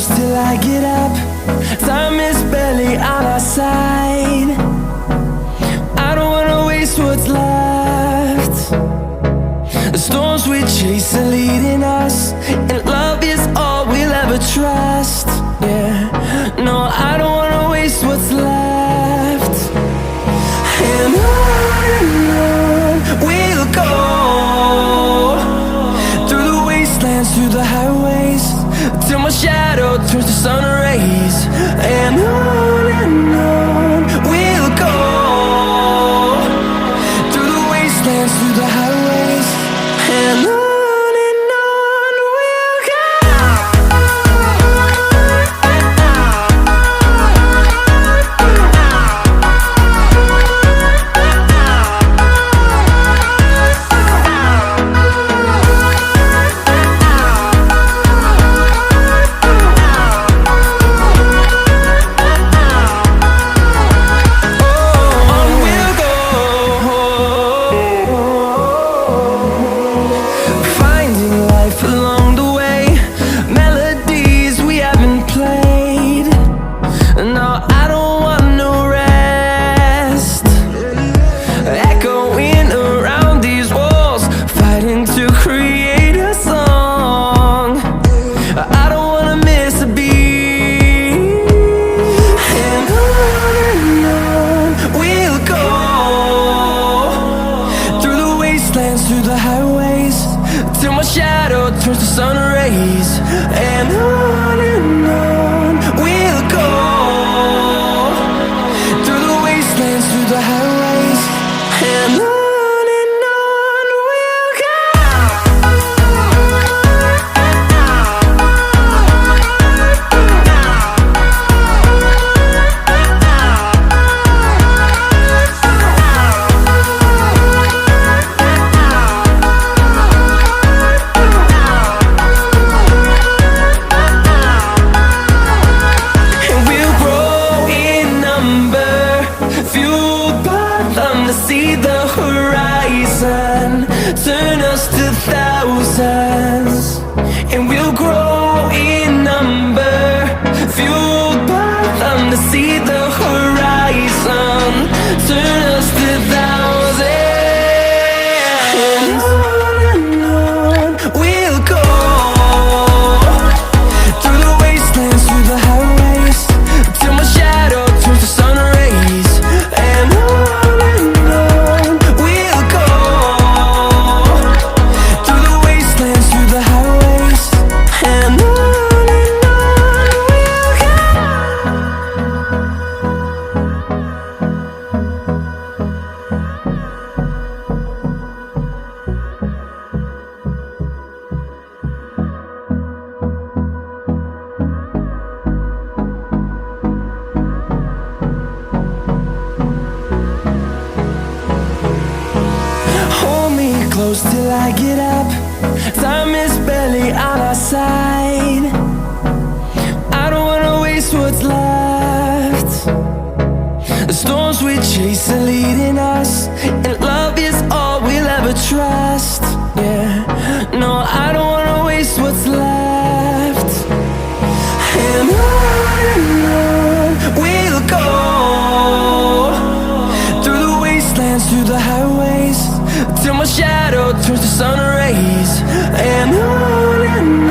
close till I get up. Time is barely on our side. I don't wanna waste what's left. The storms we chase are leading us, and love is all we'll ever trust. Yeah, no, I don't wanna waste what's left. And on we'll go, through the wastelands, through the highways, till my shadow turns to sun rays. And on we'll go, through the wastelands, through the highways, and on. Through the highways, till my shadow turns to sun rays. And on we'll go, through the wastelands, through the highways, and on. See the horizon turn us to thousands, and we'll grow in number, fueled by them. To see the horizon turn us to thousands, and on we'll go, through the wastelands, through the highways, till my shadow turns to sun rays. And on close till I get up. Time is barely on our side. I don't wanna waste what's left. The storms we chase are leading us, and love is all we'll ever trust. Yeah, no, I don't wanna waste what's left. And on we'll go, through the wastelands, through the highways, till my shadow turns to sun rays. And on